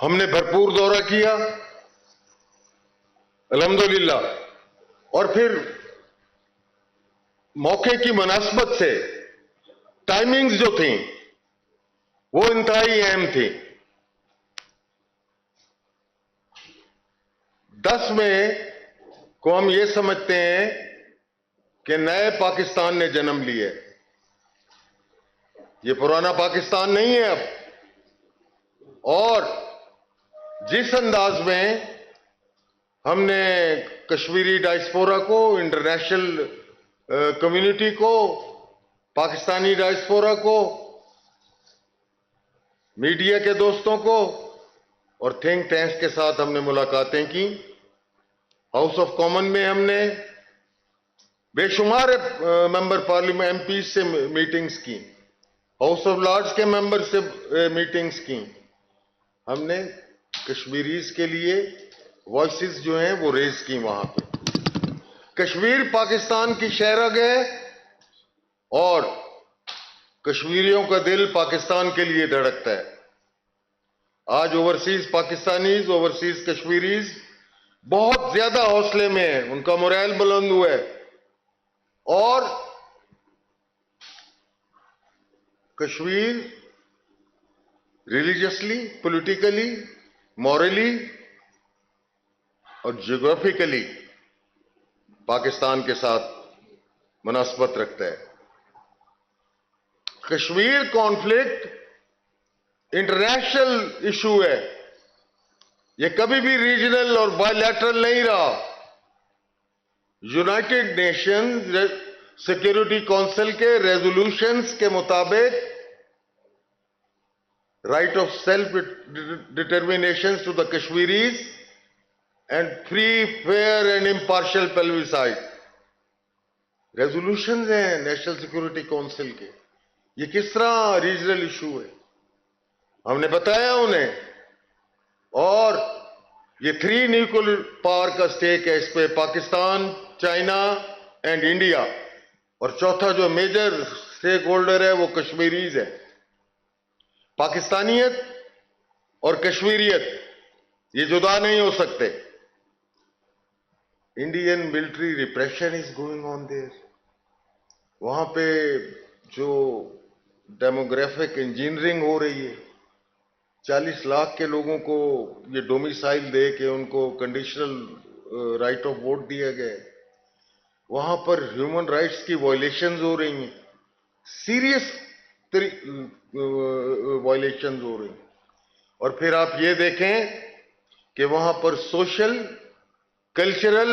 ہم نے بھرپور دورہ کیا الحمدللہ، اور پھر موقع کی مناسبت سے ٹائمنگز جو تھیں وہ انتہائی اہم تھی۔ 10 مئی کو ہم یہ سمجھتے ہیں کہ نئے پاکستان نے جنم لیا ہے، یہ پرانا پاکستان نہیں ہے اب۔ اور جس انداز میں ہم نے کشمیری ڈائسپورا کو، انٹرنیشنل کمیونٹی کو، پاکستانی ڈائسپورا کو، میڈیا کے دوستوں کو اور تھنک ٹینکس کے ساتھ ہم نے ملاقاتیں کی، ہاؤس آف کامن میں ہم نے بے شمار ممبر پارلیمنٹ ایم پی سے میٹنگز کی، ہاؤس آف لارڈز کے ممبر سے میٹنگز کی۔ ہم نے کشمیریز کے لیے وائسز جو ہیں وہ ریز کی وہاں پہ۔ کشمیر پاکستان کی شہرگ ہے اور کشمیریوں کا دل پاکستان کے لیے دھڑکتا ہے۔ آج اوورسیز پاکستانیز، اوورسیز کشمیریز بہت زیادہ حوصلے میں ہیں، ان کا موریل بلند ہوا ہے، اور کشمیر ریلیجسلی، پولیٹیکلی، مورلی اور جیوگرافیکلی پاکستان کے ساتھ مناسبت رکھتا ہے۔ کشمیر کانفلکٹ انٹرنیشنل ایشو ہے، یہ کبھی بھی ریجنل اور بائی لیٹرل نہیں رہا۔ یونائٹڈ نیشنز سیکیورٹی کونسل کے ریزولوشنز کے مطابق right of self determination to the Kashmiris and free, fair and impartial plebiscite, resolutions ہیں نیشنل سیکیورٹی کونسل کے۔ یہ کس طرح ریجنل ایشو ہے؟ ہم نے بتایا انہیں، اور یہ 3 نیوکلیر پاور کا سٹیک ہے اس پہ، پاکستان، چائنا اینڈ انڈیا، اور چوتھا جو میجر سٹیک ہولڈر ہے وہ کشمیریز ہے۔ پاکستانیت اور کشمیریت یہ جدا نہیں ہو سکتے۔ Indian military repression is going on there, وہاں پہ جو ڈیموگرافک انجینئرنگ ہو رہی ہے، 40 لاکھ کے لوگوں کو یہ ڈومیسائل دے کے ان کو کنڈیشنل رائٹ آف ووٹ دیا گیا، وہاں پر ہیومن رائٹس کی وائلیشنز ہو رہی ہیں، سیریس وائلیشنز ہو رہی ہیں۔ اور پھر آپ یہ دیکھیں کہ وہاں پر social, cultural,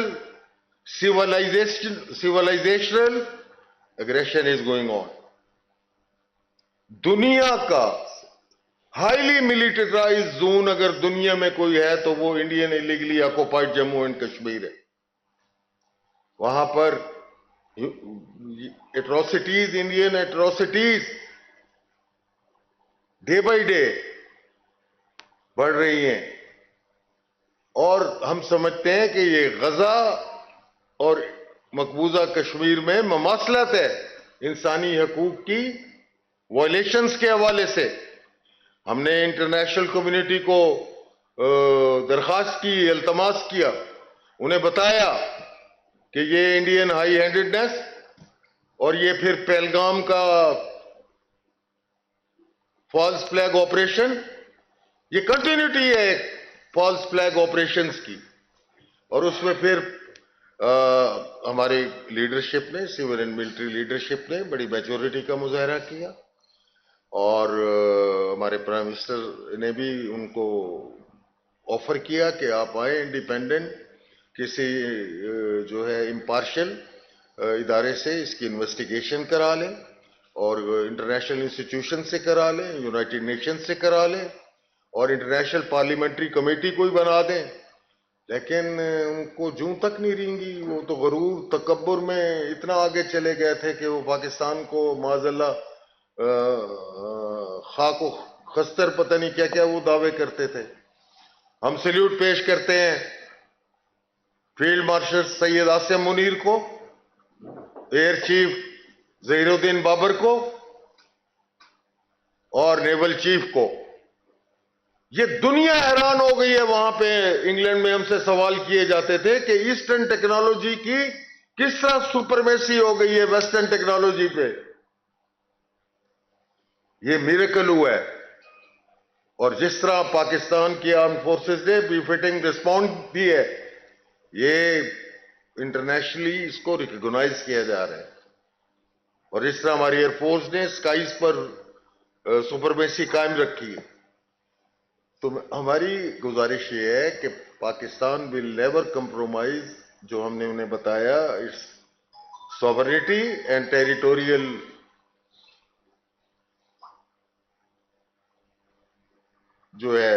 civilisational aggression is going on. دنیا کا ہائیلی ملٹرائز زون اگر دنیا میں کوئی ہے تو وہ Indian illegally occupied Jammu and Kashmir ہے۔ وہاں پر atrocities, Indian atrocities day by day بڑھ رہی ہیں، اور ہم سمجھتے ہیں کہ یہ غزہ اور مقبوضہ کشمیر میں مماثلت ہے انسانی حقوق کی وائلیشنز کے حوالے سے۔ ہم نے انٹرنیشنل کمیونٹی کو درخواست کی، التماس کیا، انہیں بتایا کہ یہ انڈین ہائی ہینڈڈنس اور یہ پھر پہلگام کا فالس فلیگ آپریشن، یہ کنٹینیوٹی ہے فالس فلیگ آپریشنز کی، اور اس میں پھر ہماری لیڈرشپ نے، سول اینڈ ملٹری لیڈرشپ نے بڑی میچورٹی کا مظاہرہ کیا، اور ہمارے پرائم منسٹر نے بھی ان کو آفر کیا کہ آپ آئیں انڈیپینڈنٹ کسی جو ہے امپارشل ادارے سے اس کی انویسٹیگیشن کرا لیں، اور انٹرنیشنل انسٹیٹیوشن سے کرا لیں، یونائٹڈ نیشن سے کرا لیں، اور انٹرنیشنل پارلیمنٹری کمیٹی کو ہی بنا دیں۔ لیکن ان کو جوں تک نہیں رینگی، وہ تو غرور تکبر میں اتنا آگے چلے گئے تھے کہ وہ پاکستان کو معاذ اللہ خاک و خستر پتہ نہیں کیا کیا وہ دعوے کرتے تھے۔ ہم سلیوٹ پیش کرتے ہیں فیلڈ مارشل سید عاصم منیر کو، ایئر چیف ظہیر الدین بابر کو، اور نیول چیف کو۔ یہ دنیا حیران ہو گئی ہے. وہاں پہ انگلینڈ میں ہم سے سوال کیے جاتے تھے کہ ایسٹرن ٹیکنالوجی کی کس طرح سپرمیسی ہو گئی ہے ویسٹرن ٹیکنالوجی پہ. یہ میریکل ہوا ہے. اور جس طرح پاکستان کی آرم فورسز نے بی فٹنگ رسپانڈ دی ہے, یہ انٹرنیشنلی اس کو ریکگنائز کیا جا رہا ہے. اور جس طرح ہماری ایئر فورس نے اسکائز پر سپرمیسی قائم رکھی ہے. تو ہماری گزارش یہ ہے کہ پاکستان ول نیور کمپرومائز, جو ہم نے انہیں بتایا, اٹس سوورنٹی اینڈ ٹیریٹوریل جو ہے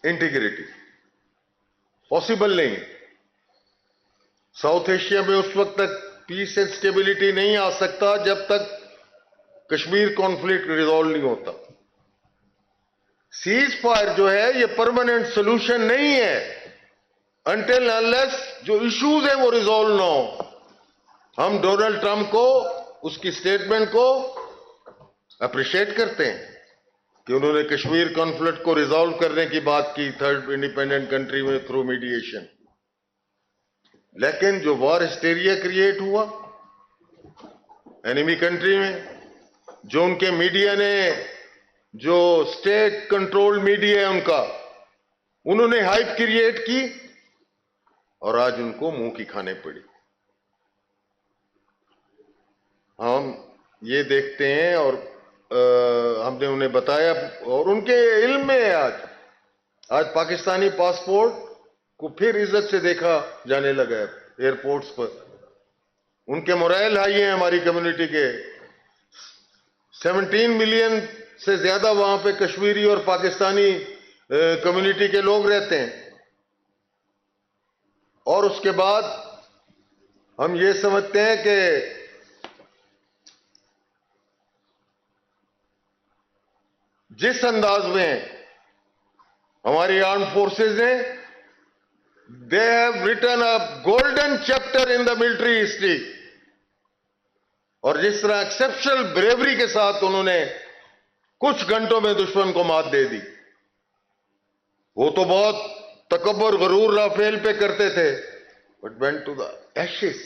انٹیگریٹی پاسبل نہیں. ساؤتھ ایشیا میں اس وقت تک پیس اینڈ سٹیبلٹی نہیں آ سکتا جب تک کشمیر کانفلکٹ ریزالو نہیں ہوتا. سیز فائر جو ہے یہ پرماننٹ سولوشن نہیں ہے انٹل انلیس جو ایشوز ہیں وہ ریزالو نہ ہو. ہم ڈونلڈ ٹرمپ کو اس کی سٹیٹمنٹ کو اپریشیٹ کرتے ہیں کہ انہوں نے کشمیر کانفلکٹ کو ریزالو کرنے کی بات کی تھرڈ انڈیپینڈنٹ کنٹری میں تھرو میڈیشن. لیکن جو وار ہسٹیریا کریٹ ہوا اینیمی کنٹری میں, جو ان کے میڈیا نے, جو اسٹیٹ کنٹرول میڈیا ہے ان کا, انہوں نے ہائپ کریٹ کی اور آج ان کو منہ کی کھانے پڑی. ہم یہ دیکھتے ہیں اور ہم نے انہیں بتایا اور ان کے علم میں ہے. آج پاکستانی پاسپورٹ کو پھر عزت سے دیکھا جانے لگا ہے ایئرپورٹس پر. ان کے مورائل ہائی ہیں ہماری کمیونٹی کے. 17 ملین سے زیادہ وہاں پہ کشمیری اور پاکستانی کمیونٹی کے لوگ رہتے ہیں. اور اس کے بعد ہم یہ سمجھتے ہیں کہ جس انداز میں ہماری آرم فورسز نے they have written a golden chapter in the military history, اور جس طرح ایکسپشنل بریوری کے ساتھ انہوں نے کچھ گھنٹوں میں دشمن کو مات دے دی. وہ تو بہت تکبر غرور رافیل پہ کرتے تھے, but went to the ashes,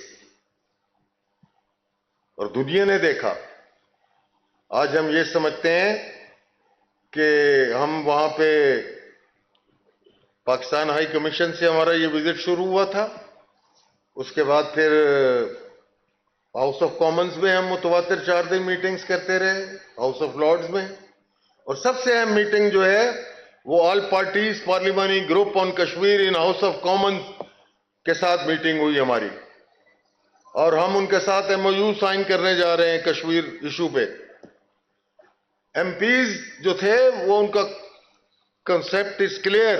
اور دنیا نے دیکھا. آج ہم یہ سمجھتے ہیں کہ ہم وہاں پہ پاکستان ہائی کمیشن سے ہمارا یہ وزٹ شروع ہوا تھا. اس کے بعد پھر ہاؤس آف کامنز میں ہم متواتر 4 دن میٹنگز کرتے رہے, ہاؤس آف لارڈز میں. اور سب سے اہم میٹنگ جو ہے وہ آل پارٹیز پارلیمانی group on Kashmir in house of Commons کے ساتھ میٹنگ ہوئی ہماری, اور ہم ان کے ساتھ ایم او یو سائن کرنے جا رہے ہیں کشمیر ایشو پہ. ایم پیز جو تھے وہ ان کا کنسپٹ از کلیئر.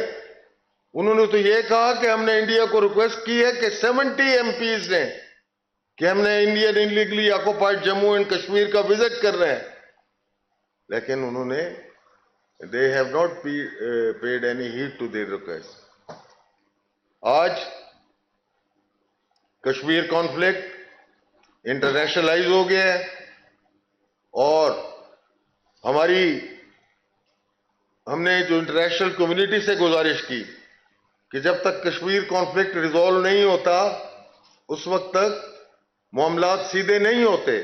انہوں نے تو یہ کہا کہ ہم نے انڈیا کو ریکویسٹ کی ہے کہ 70 ایم پیز نے کہ ہم نے Indian illegally occupied Jammu and Kashmir کا وزٹ کر رہے ہیں, لیکن انہوں نے they have not paid any heed to their request. آج کشمیر کانفلکٹ انٹرنیشنلائز ہو گیا ہے, اور ہم نے جو انٹرنیشنل کمیونٹی سے گزارش کی کہ جب تک کشمیر کانفلکٹ ریزالو نہیں ہوتا اس وقت تک معاملات سیدھے نہیں ہوتے.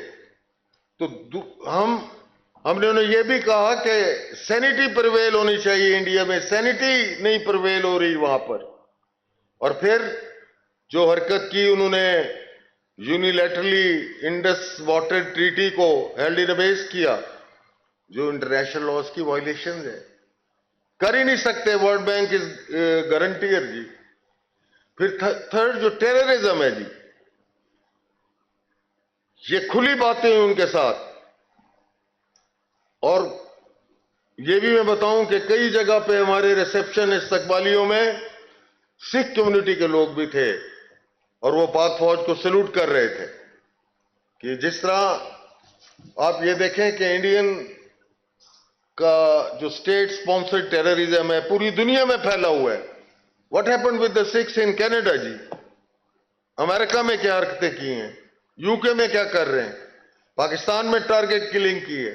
تو ہم نے انہیں یہ بھی کہا کہ سینیٹی پرویل ہونی چاہیے انڈیا میں. سینیٹی نہیں پرویل ہو رہی وہاں پر. اور پھر جو حرکت کی انہوں نے یونیلیٹرلی انڈس واٹر ٹریٹی کو ہیلڈ ان ابیس کیا, جو انٹرنیشنل لاز کی وائلیشنز ہے. کر ہی نہیں سکتے, ورلڈ بینک از گارنٹیئر جی. پھر تھرڈ جو ٹیررزم ہے جی, یہ کھلی باتیں ہیں ان کے ساتھ. اور یہ بھی میں بتاؤں کہ کئی جگہ پہ ہمارے ریسپشن استقبالیوں میں سکھ کمیونٹی کے لوگ بھی تھے, اور وہ پاک فوج کو سلوٹ کر رہے تھے. کہ جس طرح آپ یہ دیکھیں کہ انڈین کا جو اسٹیٹ اسپانسرڈ ٹیررزم ہے پوری دنیا میں پھیلا ہوا ہے. What happened with the Sikhs in Canada جی؟ امریکہ میں کیا حرکتیں کی ہیں, یو کے میں کیا کر رہے ہیں, پاکستان میں ٹارگٹ کلنگ کی ہے.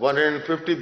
$150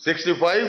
65,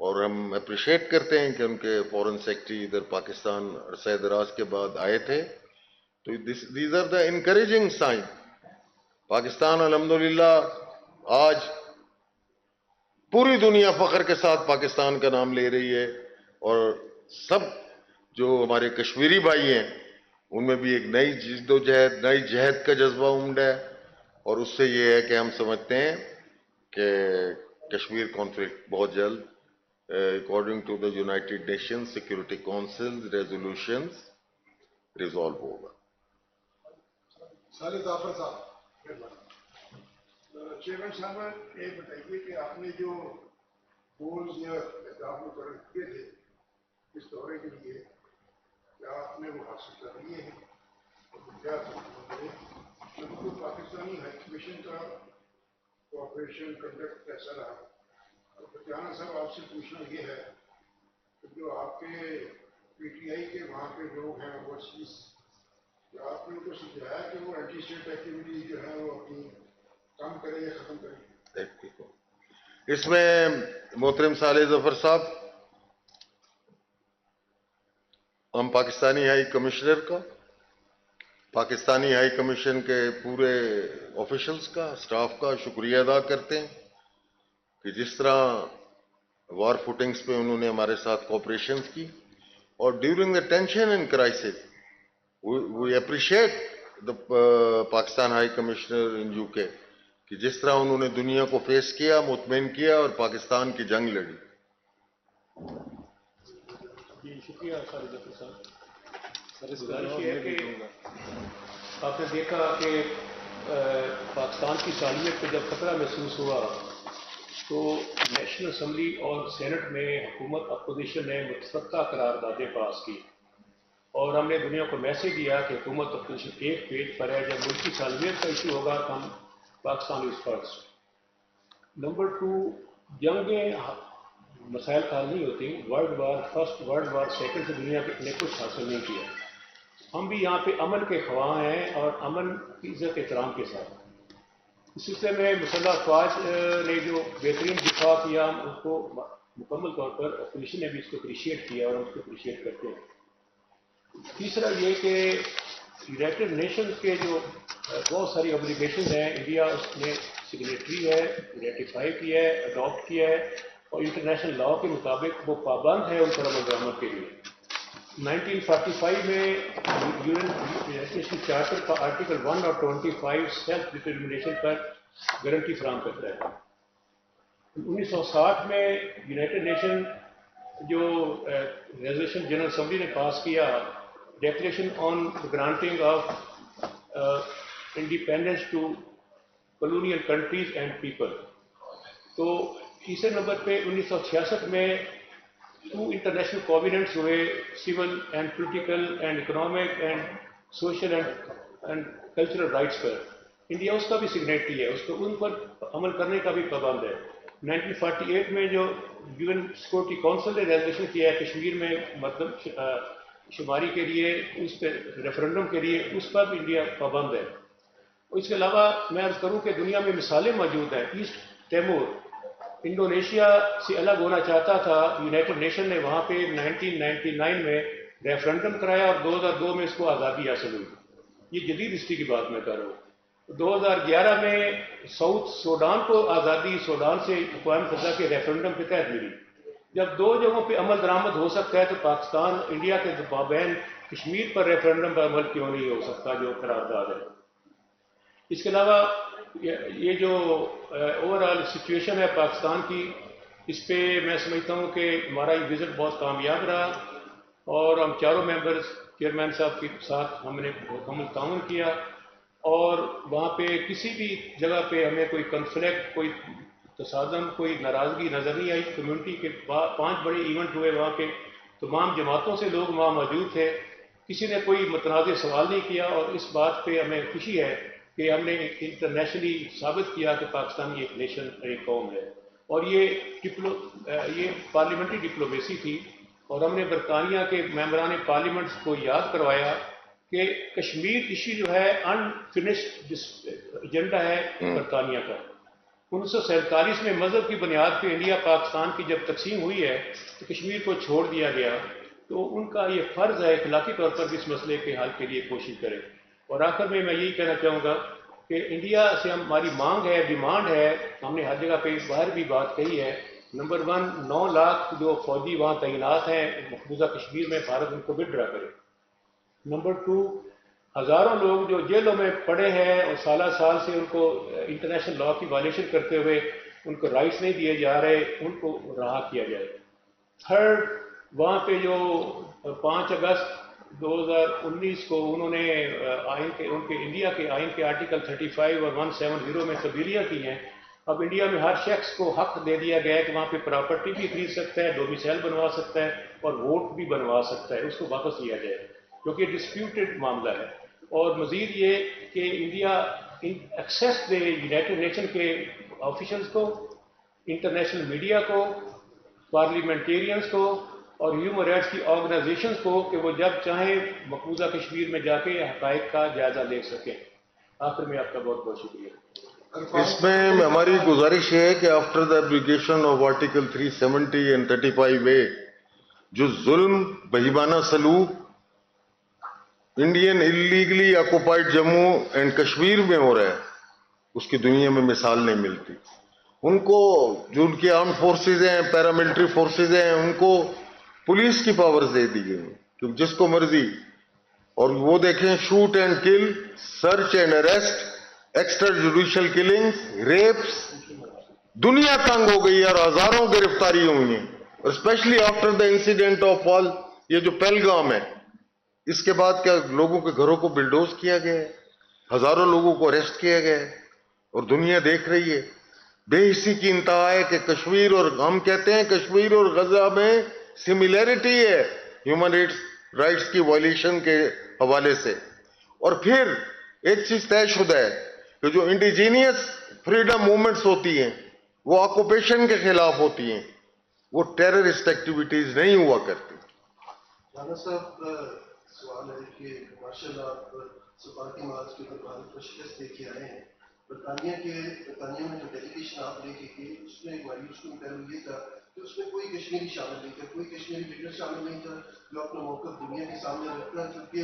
اور ہم اپریشیٹ کرتے ہیں کہ ان کے فورن سیکرٹری ادھر پاکستان عرصہ دراز کے بعد آئے تھے. تو these are the encouraging signs. Pakistan الحمدللہ آج پوری دنیا فخر کے ساتھ پاکستان کا نام لے رہی ہے, اور سب جو ہمارے کشمیری بھائی ہیں ان میں بھی ایک نئی جد و جہد, نئی جہد کا جذبہ امڈ ہے. اور اس سے یہ ہے کہ ہم سمجھتے ہیں کہ کشمیر کانفلکٹ بہت جلد according to the United Nation Security Council resolutions resolve ہوگا. ظافر صاحب, چیئرمین صاحب یہ بتائیے کہ آپ نے جو گولز یا اہداف مقرر کیے تھے اس دورے کے لیے, کیا آپ نے وہ حاصل کر لیے ہیں؟ اور کیا بالکل پاکستانی ہائی کمیشن کا کوآپریشن کنڈکٹ کیسا رہا؟ اور فتیانہ صاحب آپ سے پوچھنا یہ ہے کہ جو آپ کے پی ٹی آئی کے وہاں کے لوگ ہیں اوورسیز, کیا آپ نے ان کو سمجھایا کہ وہ اینٹی اسٹیٹ ایکٹیویٹی جو ہے وہ اپنی کم کریں یا ختم کریں؟ اس میں محترم صالح ظفر صاحب, ہم پاکستانی ہائی کمشنر کا, پاکستانی ہائی کمیشن کے پورے آفیشلز کا, اسٹاف کا شکریہ ادا کرتے ہیں کہ جس طرح وار فوٹنگز پہ انہوں نے ہمارے ساتھ کوآپریشن کی. اور during the tension and crisis we appreciate the Pakistan high commissioner in U K کہ جس طرح انہوں نے دنیا کو فیس کیا, مطمئن کیا اور پاکستان کی جنگ لڑی. جی شکریہ صالح ظفر صاحب. گزارش یہ ہے کہ آپ نے دیکھا کہ پاکستان کی صالحیت کو جب خطرہ محسوس ہوا تو نیشنل اسمبلی اور سینٹ میں حکومت اپوزیشن نے متفقہ قراردادیں پاس کی, اور ہم نے دنیا کو میسج دیا کہ حکومت اپوزیشن ایک پیج پر ہے, جب ملک کی صالحیت کا ایشو ہوگا تو ہم پاکستان از فرسٹ. نمبر 2, جنگیں مسائل حل نہیں ہوتی. World war first, world war second سے دنیا نے کچھ حاصل نہیں کیا. ہم بھی یہاں پہ امن کے خواہاں ہیں اور امن کی عزت احترام کے ساتھ. اس سلسلے میں مسلح افواج نے جو بہترین دفاع کیا ہم اس کو مکمل طور پر اپوزیشن نے بھی اس کو اپریشیٹ کیا اور ہم اس کو اپریشیٹ کرتے ہیں. تیسرا یہ کہ یونائٹڈ نیشنز کے جو بہت ساری اوبلیگیشنز ہیں, انڈیا اس میں سگنیٹری ہے, ریٹیفائی کیا ہے, اڈاپٹ کیا ہے, اور انٹرنیشنل لاء کے مطابق وہ پابند ہے ان پر عمل درآمد کے لیے. 1945 میں یونائٹڈ نیشن چارٹر کا آرٹیکل 1 اور 25 سیلف ڈٹرمنیشن پر گارنٹی فراہم کرتا ہے. 1960 میں یونائٹڈ نیشن جو ریزولوشن جنرل اسمبلی نے پاس کیا, declaration on granting of independence to colonial countries and people, تو تیسرے نمبر پہ 1966 میں 2 انٹرنیشنل کووننٹس ہوئے, civil and political and economic and social and cultural rights پر. انڈیا اس کا بھی سگنیٹری ہے, اس کو ان پر عمل کرنے کا بھی پابند ہے. 1948 میں جو یو این سیکورٹی کونسل نے ریزولوشن کیا ہے کشمیر میں مطلب شماری کے لیے, اس پہ ریفرنڈم کے لیے, اس پر بھی انڈیا پابند ہے. اس کے علاوہ میں عرض کروں کہ دنیا میں مثالیں موجود ہیں. ایسٹ تیمور انڈونیشیا سے الگ ہونا چاہتا تھا, یونائٹڈ نیشن نے وہاں پہ 1999 میں ریفرنڈم کرایا اور 2002 میں اس کو آزادی حاصل ہوئی. یہ جدید ہسٹری کی بات میں کر رہا ہوں. 2011 میں ساؤتھ سوڈان کو آزادی سوڈان سے اقوام متحدہ کے ریفرنڈم کے تحت ملی. جب 2 جگہوں پہ عمل درآمد ہو سکتا ہے تو پاکستان انڈیا کے مابین کشمیر پر ریفرنڈم پر عمل کیوں نہیں ہو سکتا جو قرارداد ہے. اس کے علاوہ یہ جو اوور آل سچویشن ہے پاکستان کی, اس پہ میں سمجھتا ہوں کہ ہمارا یہ وزٹ بہت کامیاب رہا, اور ہم چاروں ممبرز چیئرمین صاحب کے ساتھ ہم نے مکمل تعاون کیا, اور وہاں پہ کسی بھی جگہ پہ ہمیں کوئی کنفلکٹ, کوئی تصادم, کوئی ناراضگی نظر نہیں آئی. کمیونٹی کے 5 بڑے ایونٹ ہوئے, وہاں کے تمام جماعتوں سے لوگ وہاں موجود تھے, کسی نے کوئی متنازع سوال نہیں کیا, اور اس بات پہ ہمیں خوشی ہے کہ ہم نے انٹرنیشنلی ثابت کیا کہ پاکستان ایک نیشن, ایک قوم ہے. اور یہ پارلیمنٹری ڈپلومیسی تھی, اور ہم نے برطانیہ کے ممبران پارلیمنٹس کو یاد کروایا کہ کشمیر ایشو جو ہے انفنشڈ ایجنڈا ہے برطانیہ کا, 1947 میں مذہب کی بنیاد پہ انڈیا پاکستان کی جب تقسیم ہوئی ہے تو کشمیر کو چھوڑ دیا گیا، تو ان کا یہ فرض ہے اخلاقی طور پر بھی اس مسئلے کے حل کے لیے کوشش کریں۔ اور آخر میں یہی کہنا چاہوں گا کہ انڈیا سے ہماری مانگ ہے، ڈیمانڈ ہے، ہم نے ہر جگہ پہ باہر بھی بات کہی ہے، نمبر 1 9 لاکھ جو فوجی وہاں تعینات ہیں مقبوضہ کشمیر میں، بھارت ان کو ودرا کرے۔ نمبر 2 ہزاروں لوگ جو جیلوں میں پڑے ہیں اور سالہ سال سے ان کو انٹرنیشنل لا کی وائلیشن کرتے ہوئے ان کو رائٹس نہیں دیے جا رہے، ان کو رہا کیا جائے۔ تھرڈ، وہاں پہ جو 5 اگست 2019 کو انہوں نے آئین کے ان کے انڈیا کے آئین کے آرٹیکل 35 اور 170 میں تبدیلیاں کی ہیں۔ اب انڈیا میں ہر شخص کو حق دے دیا گیا ہے کہ وہاں پہ پراپرٹی بھی خرید سکتا ہے، ڈومیسائل بنوا سکتا ہے اور ووٹ بھی بنوا سکتا ہے، اس کو واپس لیا جائے کیونکہ یہ ڈسپیوٹڈ معاملہ ہے۔ اور مزید یہ کہ انڈیا ایکسیس دے یونائٹڈ نیشن کے آفیشلز کو، انٹرنیشنل میڈیا کو، پارلیمنٹیرینز کو اور ہیومن رائٹس کی آرگنائزیشنز کو کہ وہ جب چاہیں مقبوضہ کشمیر میں جا کے حقائق کا جائزہ لے سکیں۔ آخر میں آپ کا بہت بہت شکریہ۔ اس میں ہماری گزارش یہ ہے کہ after the abrogation of article 370 and 35A جو ظلم، بہیمانہ سلوک Indian illegally occupied Jammu and Kashmir میں ہو رہا ہے، اس کی دنیا میں مثال نہیں ملتی۔ ان کو جو ان کی آرم فورسز ہیں، پیراملٹری فورسز ہیں، ان کو پولیس کی پاورز دے دی گئی کہ جس کو مرضی، اور وہ دیکھیں shoot and kill, search and arrest, extra judicial killings, rapes, دنیا تنگ ہو گئی ہے اور ہزاروں گرفتاری ہوئی ہیں، اور specially after the incident of fall, یہ جو پہلگام ہے، اس کے بعد کیا لوگوں کے گھروں کو بلڈوز کیا گیا ہے، ہزاروں لوگوں کو اریسٹ کیا گیا ہے، اور دنیا دیکھ رہی ہے۔ بے حسی کی انتہا ہے کہ کشمیر، اور ہم کہتے ہیں کشمیر اور غزہ میں سملیرٹی ہے ہیومن رائٹس کی وائلیشن کے حوالے سے۔ اور پھر ایک چیز طے شدہ ہے کہ جو انڈیجینئس فریڈم موومنٹس ہوتی ہیں وہ آکوپیشن کے خلاف ہوتی ہیں، وہ ٹیررسٹ ایکٹیویٹیز نہیں ہوا کرتی۔ رانا صاحب، سوال ہے کہ ماشاء اللہ آپ سفارتی مارچ کے اوپر بھارت کو شکست دے کے آئے ہیں۔ برطانیہ میں جو ڈیلیگیشن آپ لے کے گئے، اس میں ایک مایوس کن پہلو یہ تھا کہ اس میں کوئی کشمیری شامل نہیں تھا، کوئی کشمیری لیڈر شامل نہیں تھا جو اپنا موقف دنیا کے سامنے رکھتا، کیونکہ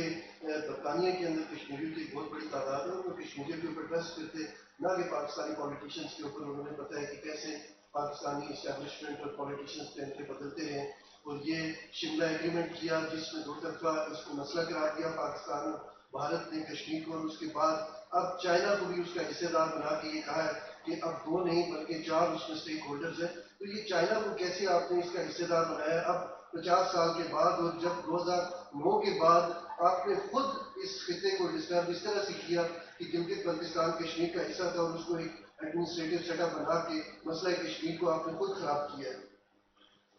برطانیہ کے اندر کشمیریوں کی ایک بہت بڑی تعداد ہے، وہ کشمیریوں کے اوپر ٹرسٹ کرتے، نہ کہ پاکستانی پالیٹیشینس کے اوپر۔ انہوں نے پتہ ہے کہ کیسے پاکستانی اسٹیبلشمنٹ اور پالیٹیشینس کے انٹر بدلتے ہیں، اور یہ شملہ ایگریمنٹ کیا جس میں 2 طرفہ اس کو مسئلہ قرار دیا پاکستان، بھارت نے کشمیر کو، اور اس کے بعد اب چائنا کو بھی اس کا حصے دار بنا کے یہ کہا ہے کہ اب 2 نہیں بلکہ 4 اس میں اسٹیک ہولڈرز ہیں۔ تو یہ چائنا کو کیسے آپ نے اس کا حصے دار بنایا اب 50 سال کے بعد، اور جب 2009 کے بعد آپ نے خود اس خطے کو ڈسٹرب اس طرح سے کیا کہ گلگت بلتستان کشمیر کا حصہ تھا، اور اس کو ایک ایڈمنسٹریٹو سیٹ اپ بنا کے مسئلہ کشمیر کو آپ نے خود خراب کیا ہے۔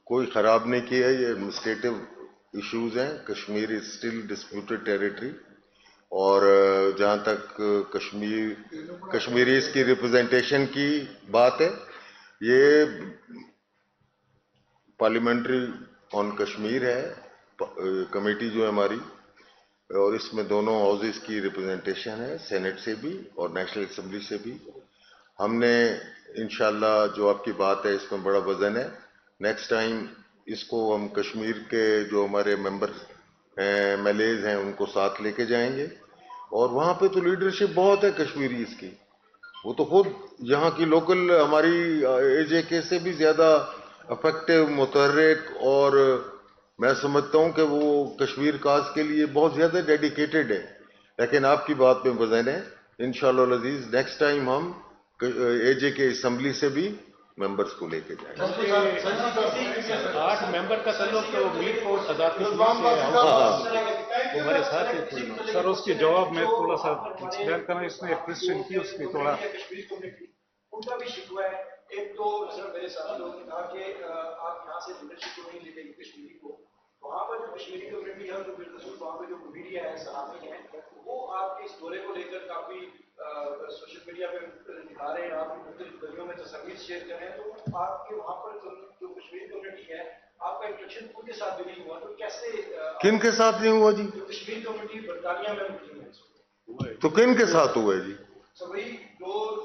کوئی خراب نہیں کیا، یہ ایڈمنسٹریٹو ایشوز ہیں۔ Kashmir is still disputed territory, اور جہاں تک کشمیریز کی ریپرزنٹیشن کی بات ہے، یہ پارلیمنٹری آن کشمیر ہے کمیٹی جو ہے ہماری، اور اس میں دونوں ہاؤسز کی ریپرزنٹیشن ہے، سینٹ سے بھی اور نیشنل اسمبلی سے بھی۔ ہم نے انشاءاللہ جو آپ کی بات ہے اس میں بڑا وزن ہے، نیکسٹ ٹائم اس کو ہم کشمیر کے جو ہمارے ممبر ایم ایل ایز ہیں ان کو ساتھ لے کے جائیں گے، اور وہاں پہ تو لیڈرشپ بہت ہے کشمیریز کی، وہ تو خود یہاں کی لوکل ہماری اے جے کے سے بھی زیادہ افیکٹو، متحرک، اور میں سمجھتا ہوں کہ وہ کشمیر کاز کے لیے بہت زیادہ ڈیڈیکیٹڈ ہے۔ لیکن آپ کی بات میں وزن ہے، انشاءاللہ العزیز نیکسٹ ٹائم ہم اے جے کے اسمبلی سے بھی ممبرز کو لے کے جائیں گے۔ 8 ممبر کا تعلق تو میر کوٹ آزاد کشمیر سے ہے، وہ ہمارے ساتھ ہیں۔ سر اس کے جواب میں تھوڑا سا بیان کرنا، اس میں کوشچن کی اس میں تھوڑا کشمیر کمیونٹی ان کا بھی شکوہ ہے۔ ایک تو سر میرے ساتھ لوگوں نے کہا کہ آپ یہاں سے لیڈرشپ کو نہیں لیتے کشمیری کو، وہاں پر جو کشمیری کمیونٹی ہے جو بالخصوص وہاں پہ جو میڈیا ہے، صحافی ہیں، وہ آپ کے اس دورے کو لے کر کافی سوشل میڈیا پہ دکھا رہے ہیں، آپ مختلف گلیوں میں تصاویر شیئر کر رہے ہیں، تو آپ کے وہاں پر جو کشمیری کمیونٹی ہے، آپ کا انٹریکشن ان کے ساتھ بھی نہیں ہوا، تو کیسے کن کے ساتھ نہیں ہوا جی؟ جو کشمیری کمیونٹی برطانیہ میں مقیم ہے، تو کن کے ساتھ ہوا ہے جی؟ سو وہی جو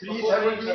370